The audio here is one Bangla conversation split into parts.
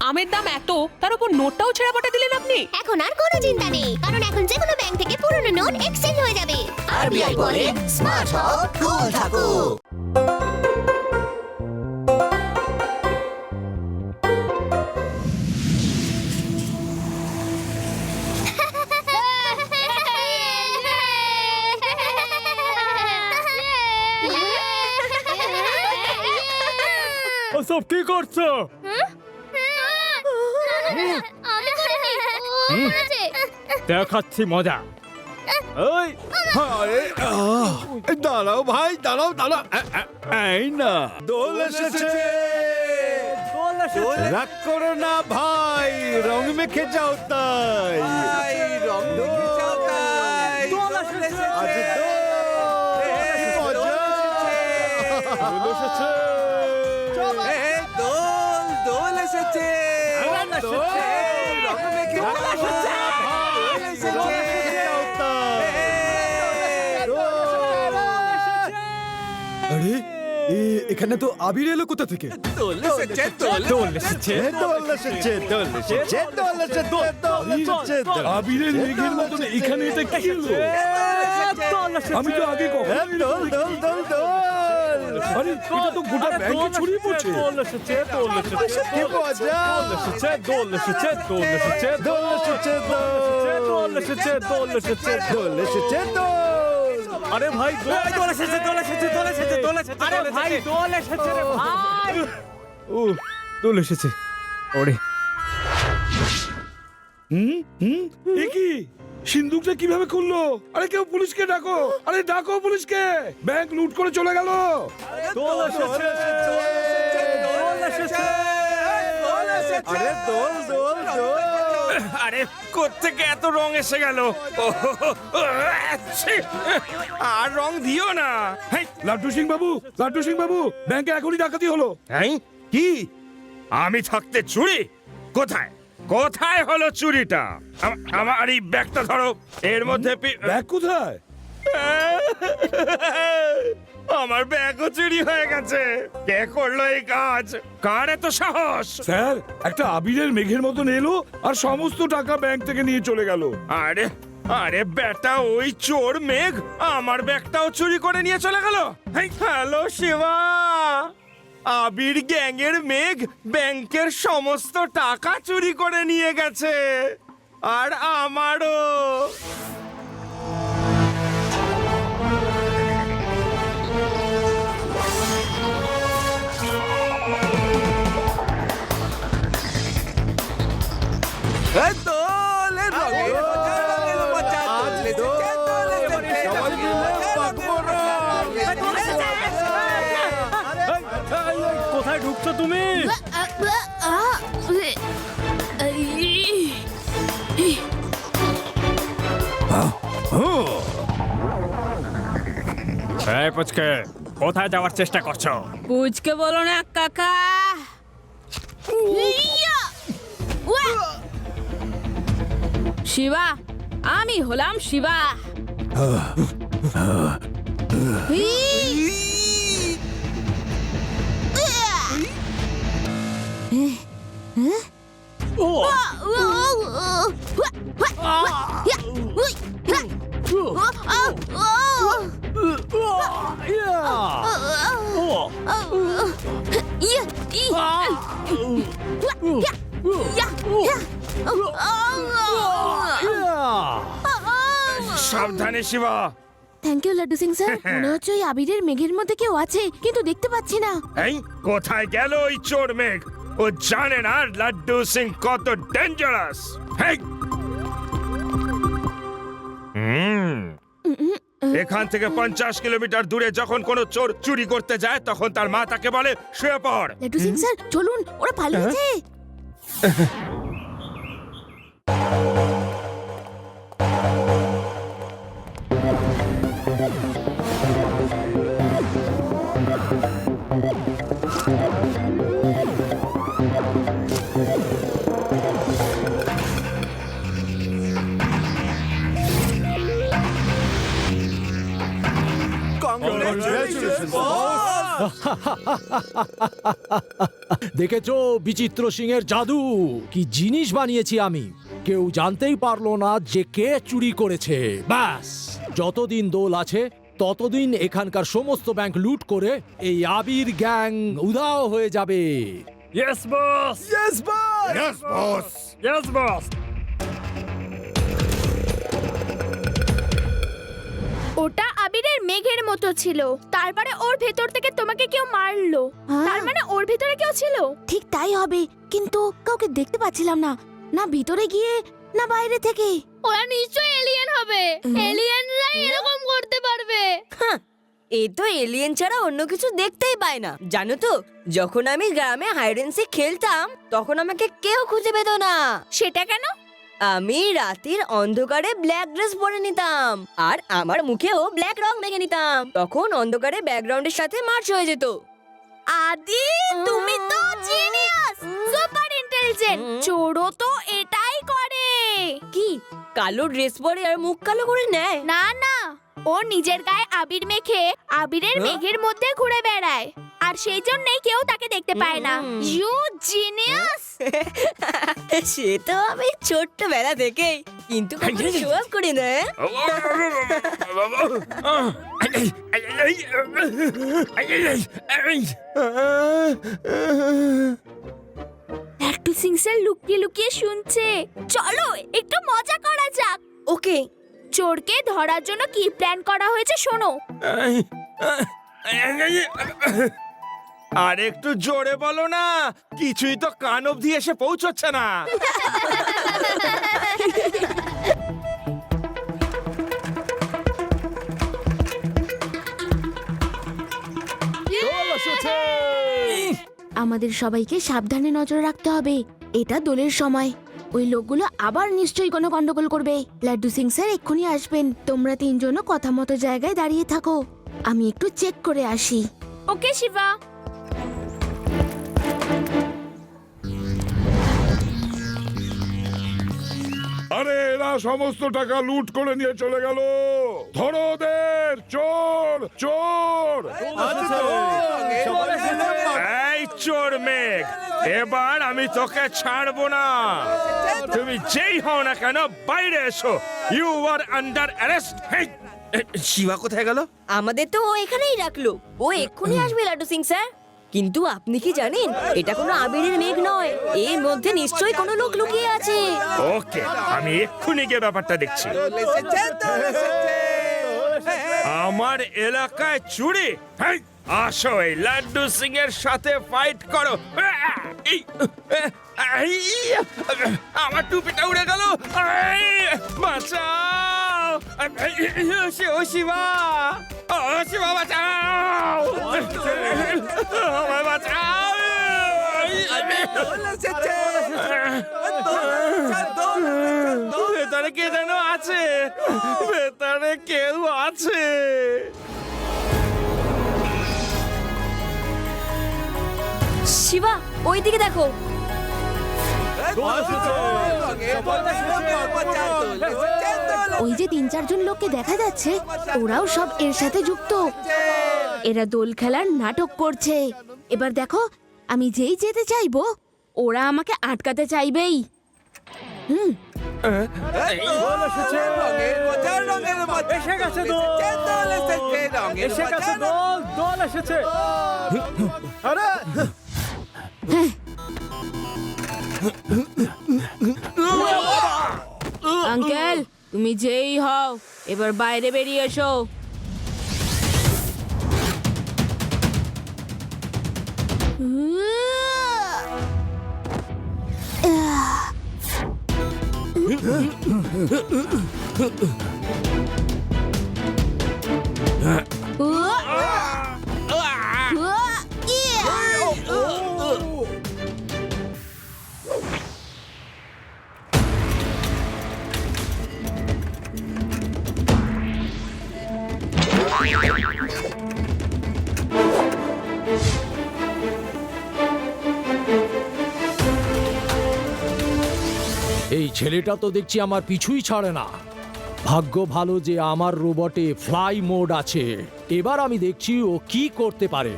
আমের দাম এত, তার উপর নোটটাও ছেঁড়া পাটা দিলেন আপনি। এখন আর কোনো চিন্তা নেই, কারণ এখন যে কোনো ব্যাংক থেকে পুরনো নোট এক্সচেঞ্জ হয়ে যাবে। আরবিআই বলে স্মার্ট হও, কুল থাকো। ওসব কি করছো? দেখাচ্ছি মজা। ওই আরে দাঁড়াও ভাই, দাঁড়াও দাঁড়াও। এই না, দোল এসেছে। রাগ করো না ভাই, রং মেখে যাও তাই। আজ দোল এসেছে। আরে এখানে তো আবির এলো কোথা থেকে? দোল এসেছে। দোল এসেছে, দোল এসেছে, দোল এসেছে, দোল এসেছে। আবিরের মেঘের মতন এখানে এটা কি হলো? আমি তো আগে কখনো দোল দোল দোল দোল। আরে এটা তো গোটা ব্যাংকে ছড়িয়ে পড়ছে। কি মজা। দোল এসেছে, দোল। দোল এসেছে, দোল। দোল এসেছে, দোল। আরে ভাই দোল এসেছে। আরে ভাই দোল এসেছে রে ভাই। ও দোল এসেছে। ওরে এ কি সিন্ধুকটা কিভাবে খুললো? আরে কেউ পুলিশকে ডাকো, আরে ডাকো পুলিশকে, ব্যাংক লুট করে চলে গেল। দোল এসেছে। আরে দোল দোল দোল। আরে কোত্থেকে এত রং এসে গেল? আর রং দিও না। লাড্ডু সিং বাবু, ব্যাংকে এখনই ডাকাতি হলো। কি? আমি থাকতে চুরি? কোথায় কোথায় হলো চুরিটা? আমার এই ব্যাগটা ধরো, এর মধ্যে ব্যাগ কোথায়? আমার ব্যাগও চুরি হয়ে গেছে। কে করলো এই কাজ? কার এত সাহস? স্যার, একটা আবিরের মেঘের মতন এলো আর সমস্ত টাকা ব্যাংক থেকে নিয়ে চলে গেল। আরে আরে বেটা, ওই চোর মেঘ আমার ব্যাগটাও চুরি করে নিয়ে চলে গেল। হ্যালো শিবা, আবির গ্যাংয়ের মেঘ ব্যাংকের সমস্ত টাকা চুরি করে নিয়ে গেছে, আর আমারও। কোথায় ঢুকছো তুমি? এই পুচকে, কোথায় যাওয়ার চেষ্টা করছো? পুচকে বলো না কাকা। শিবা, আমি হলাম শিবা। সাবধানে Shiva. Thank you Laddu Singh sir. মনে হচ্ছে ওই আবিরের মেঘের মধ্যে কেউ আছে, কিন্তু দেখতে পাচ্ছি না। এই কোথায় গেল ওই চোর মেঘ? ও জানে না লাড্ডু সিং কত ডেঞ্জারাস। এখান থেকে 50 কিলোমিটার দূরে যখন কোনো চোর চুরি করতে যায়, তখন তার মা তাকে বলে শুয়ে পড়। লাড্ডু সিং স্যার চলুন, ওরা পালিয়েছে। দেখেছো বিচিত্র সিং এর জাদু? কি জিনিস বানিয়েছি আমি, কেউ জানতেই পারলো না যে কে চুরি করেছে। ব্যাস, যতদিন দোল আছে ততদিন এখানকার সমস্ত ব্যাংক লুট করে এই আবির গ্যাং উধাও হয়ে যাবে। Yes boss. Yes boss. Yes boss. Yes boss. ওটা আবিরের মেঘের মতো ছিল, তারপরে ওর ভেতর থেকে তোমাকে কেউ মারলো, তার মানে ওর ভেতরে কেউ ছিল। ঠিক তাই হবে, কিন্তু কাউকে দেখতে পাচ্ছিলাম না, না ভিতরে গিয়ে না বাইরে থেকে। ওরা নিশ্চয়ই এলিয়েন হবে, এলিয়েনরাই এরকম করতে পারবে। এ তো এলিয়েন ছাড়া অন্য কিছু দেখতেই পায় না, জানো তো? যখন আমি গ্রামে হাইড এন্ড সিক খেলতাম তখন আমাকে কেউ খুঁজে পেত না। সেটা কেন? আমি রাতের অন্ধকারে ব্ল্যাক ড্রেস পরে নিতাম আর আমার মুখেও ব্ল্যাক রং মেখে নিতাম, তখন অন্ধকারে ব্যাকগ্রাউন্ডের সাথে মার্চ হয়ে যেত। আদি, তুমি তো জিনিয়াস, সুপার ইন্টেলিজেন্ট। চোরও তো এটাই করে। কি কালো ড্রেস পরে আর মুখ কালো করে নেয়? না না, ও নিজের গায়ে আবির মেখে আবিরের মেঘের মধ্যে ঘুরে বেড়ায়, আর সেই জন্যই কেউ তাকে দেখতে পায় না। You genius. সে তো আমি ছোট্টবেলা থেকেই, কিন্তু কখনো শো অফ করি না। লাট্টু সিং স্যার লুকিয়ে লুকিয়ে শুনছে, চলো একটু মজা করা যাক। ওকে। চোরকে ধরার জন্য কি প্ল্যান করা হয়েছে শোনো। আর একটু জোরে বলো না, কিছুই তো কান অবধি এসে পৌঁছচ্ছে না। আমাদের সবাইকে সাবধানে নজর রাখতে হবে, এটা দোলের সময়। ওই লোকগুলো আবার নিশ্চয়ই কোনো গন্ডগোল করবে। লাড্ডু সিং স্যার এক্ষুনি আসবেন, তোমরা তিনজনও কথা মতো জায়গায় দাঁড়িয়ে থাকো, আমি একটু চেক করে আসি। ওকে শিবা। আরে এরা সমস্ত টাকা লুট করে নিয়ে চলে গেল। ধরো ওদের, চোর চোর। এই চোর মেঘ, এবার আমি তোকে ছাড়বো না। তুমি যেই হও না কেন বাইরে এসো, you are under arrest. Shiva কোথায় গেল? আমাদের তো ও এখানেই রাখলো, ও এক্ষুনি আসবে লাড্ডু সিং স্যার। কিন্তু আপনি কি জানেন এটা কোনো আবিরের মেঘ নয়, এর মধ্যে নিশ্চয়ই কোনো লোক লুকিয়ে আছে। ওকে, আমি এক্ষুনি গিয়ে ব্যাপারটা দেখছি। আমার এলাকায় চুরি? হেই, আসো এই লাড্ডু সিং এর সাথে ফাইট করো। এই, এই, আমার টুপিটা উড়ে গেল, বাঁচাও। ও শিবা, ও শিবা বাঁচাও, আমায় বাঁচাও। ভেতরে কে যেন আছে, ভেতরে কেউ আছে। শিবা, ওই দিকে দেখো। ওই যে 3-4 লোককে দেখা যাচ্ছে, ওরাও সব এর সাথে যুক্ত। এরা দোল খেলার নাটক করছে। এবার দেখো, আমি যেই যেতে চাইবো ওরা আমাকে আটকাতে চাইবেই। আঙ্কেল, তুমি যেই হও এবার বাইরে বেরিয়ে এসো। এই ছেলেটা তো দেখছি আমার পিছুই ছাড়ে না। ভাগ্য ভালো যে আমার রোবটে ফ্লাই মোড আছে, এবার আমি দেখছি ও কি করতে পারে।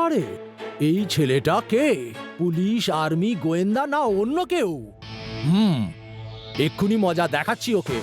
পারে? এই ছেলেটা কে? পুলিশ, আর্মি, গোয়েন্দা না অন্য কেউ? এক্ষুনি মজা দেখাচ্ছি ওকে।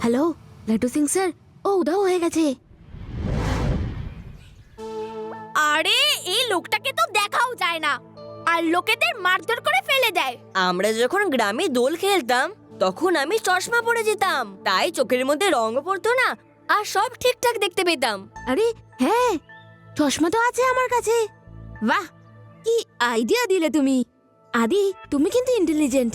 হ্যালো লাড্ডু সিং স্যার, ও উধাও হয়ে গেছে। আরে এই লোকটাকে তো দেখাও যায় না, আর লোকেদের মারধর করে ফেলে দেয়। আমরা যখন গ্রামে দোল খেলতাম তখন আমি চশমা পরে যেতাম, তাই চোখের মধ্যে রঙও পড়তো না আর সব ঠিকঠাক দেখতে পেতাম। আরে হ্যাঁ, চশমা তো আছে আমার কাছে। বাহ, কি আইডিয়া দিলে তুমি। আদি, তুমি কিন্তু ইন্টেলিজেন্ট।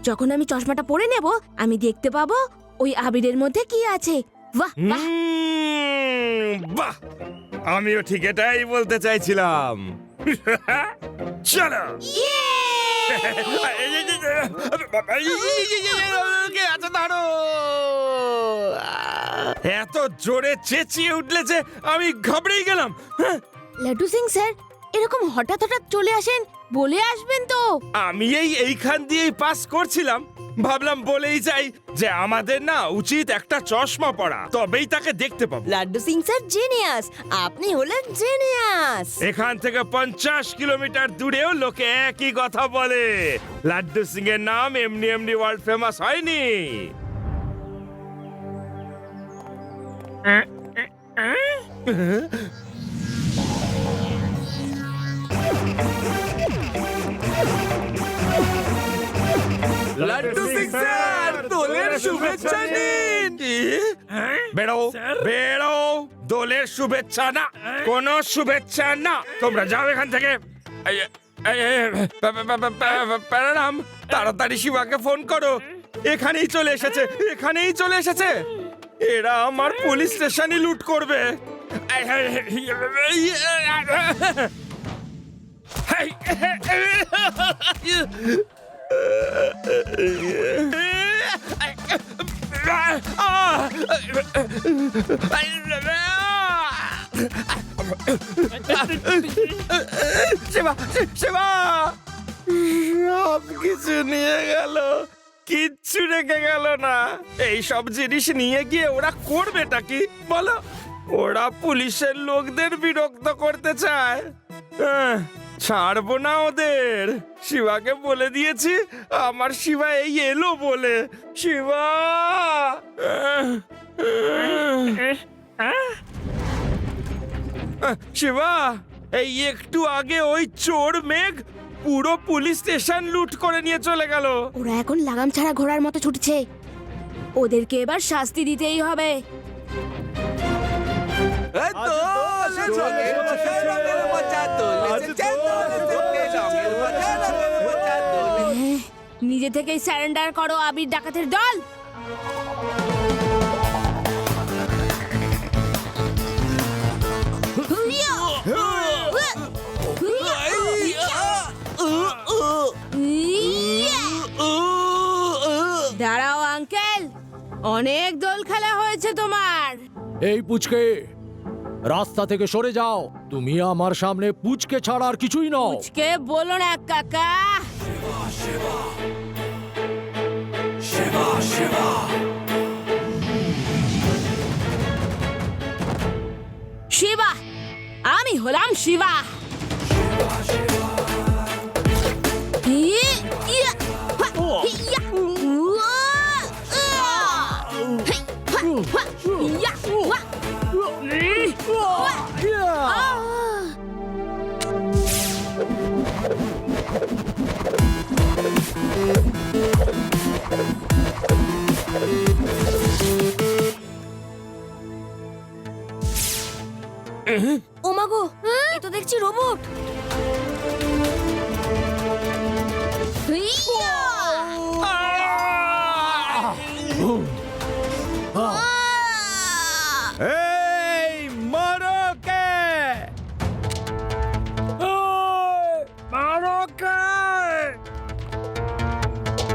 যখন আমি চশমাটা পরে নেব, আমি দেখতে পাবো ওই আবিরের মধ্যে কি আছে। বাহ বাহ। বাহ, আমিও ঠিক এটাই বলতে চাইছিলাম। চলো। কে আছে দাঁড়ো। এত জোরে চেঁচিয়ে উঠলে যে আমি ঘাবড়েই গেলাম। লাড্ডু সিং স্যার, এরকম হঠাৎ হঠাৎ চলে আসেন, বলে আসবেন তো। আমি এইখান দিয়েই পাস করছিলাম, ভাবলাম বলেই যাই যে আমাদের না উচিত একটা চশমা পরা, তবেই তাকে দেখতে পাবো। লাড্ডু সিং স্যার জিনিয়াস, আপনি হলেন জিনিয়াস। এখান থেকে 50 কিলোমিটার দূরেও লোকে একই কথা বলে। লাড্ডু সিং এর নাম এমনি এমনি ওয়ার্ল্ড ফেমাস হয়নি। লাড্ডু সিং স্যার, দোলের শুভেচ্ছা নিন। বেরো বেরো, দোলের শুভেচ্ছা না, কোনো শুভেচ্ছা না। তোমরা যাও এখান থেকে। প্যারারাম, তাড়াতাড়ি শিবাকে ফোন করো। এখানেই চলে এসেছে, এখানেই চলে এসেছে। এরা আমার পুলিশ স্টেশনই লুট করবে। শিবা, শিবা, সব কিছু নিয়ে গেল, কিচ্ছু রেখে গেল না। এই সব জিনিস নিয়ে গিয়ে ওরা করবেটা কি বলো? ওরা পুলিশের লোকদের বিরক্ত করতে চায়। ছাড়বো না ওদের। শিবাকে বলে দিয়েছি আমার শিবা এই এলো বলে। শিবা, শিবা, এই একটু আগে ওই চোর মেঘ পুরো পুলিশ স্টেশন লুট করে নিয়ে চলে গেল। ওরা এখন লাগাম ছাড়া ঘোড়ার মতো ছুটছে, ওদেরকে এবার শাস্তি দিতেই হবে। নিজে থেকেই স্যারেন্ডার করো আবির ডাকাতের দল। দাঁড়াও আঙ্কেল, অনেক দোল খেলা হয়েছে তোমার। এই পুচকে, রাস্তা থেকে সরে যাও। তুমি আমার সামনে পুচকে ছাড়া আর কিছুই নও। পুচকে বলো না কাকা। শিবা, আমি হলাম শিবা। ওমাগো, এ তো দেখছি রোবট।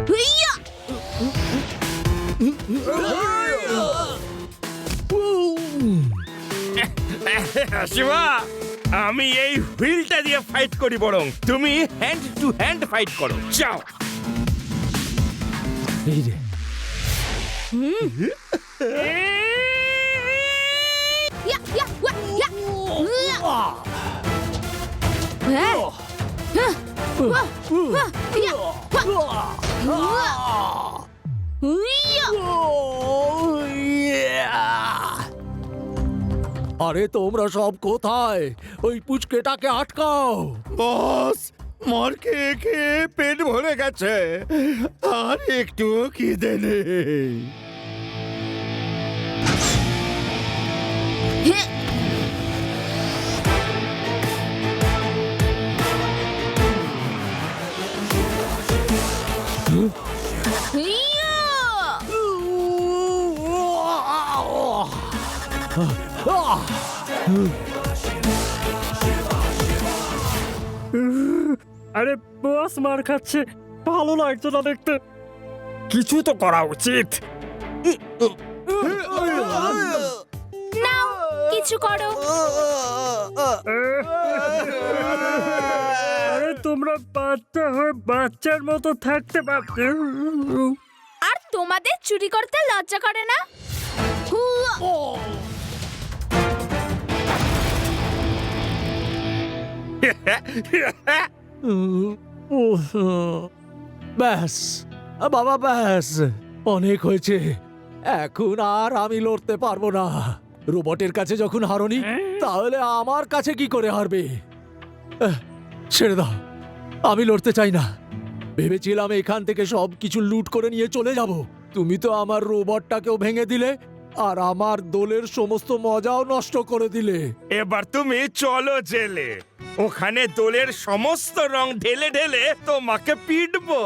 হুইয়া! শিবা, আমি এই হুইলটা দিয়ে ফাইট করি, বরং তুমি হ্যান্ড টু হ্যান্ড ফাইট করো। যাও। এই রে ইয়া, ইয়া, ওয়া, ইয়া! হুইয়া! হ্যাঁ! হ্যাঁ! ওয়া, ওয়া, ইয়া, ওয়া! হুয়া! হুইয়া! আরে তোমরা সব কোথায়? ওই পুচকেটাকে আটকাও। বস, মার খেয়ে খেয়ে পেট ভরে গেছে, আর একটু খিদে নেই। হ্যাঁ! হুইয়া! আরে বস মার খাচ্ছে, ভালো লাগছে না দেখতে। কিছু তো করা উচিত। নাও কিছু করো। আরে তোমরা বাচ্চা হয়ে বাচ্চার মতো থাকতে পারবে। আর তোমাদের চুরি করতে লজ্জা করে না? হুয়া! ব্যাস বাবা, ব্যাস অনেক হয়েছে। এখন আর আমি লড়তে পারবো না। রোবটের কাছে যখন হারনি, তাহলে আমার কাছে কি করে হারবে? ছেড়ে দাও, আমি লড়তে চাই না। ভেবেছিলাম এখান থেকে সব কিছু লুট করে নিয়ে চলে যাব। তুমি তো আমার রোবটটাকেও ভেঙে দিলে, আর আমার দোলের সমস্ত মজাও নষ্ট করে দিলে। এবার তুমি চলো জেলে, ওখানে দোলের সমস্ত রং ঢেলে ঢেলে তোমাকে পিটবো,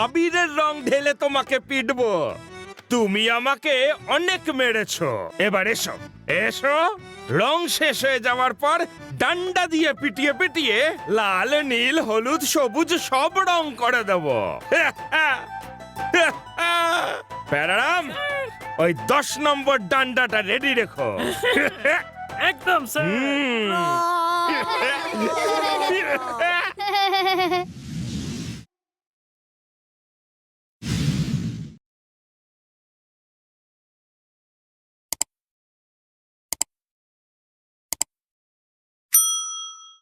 আবিরের রং ঢেলে তোমাকে পিটবো। তুমি আমাকে অনেক মেরেছো, এবার এসো এসো। রং শেষ হয়ে যাওয়ার পর ডান্ডা দিয়ে পিটিয়ে পিটিয়ে লাল, নীল, হলুদ, সবুজ সব রং করে দেবো। প্যারারাম, ওই 10 নম্বর ডান্ডাটা রেডি রেখো। একদম স্যার। হুম।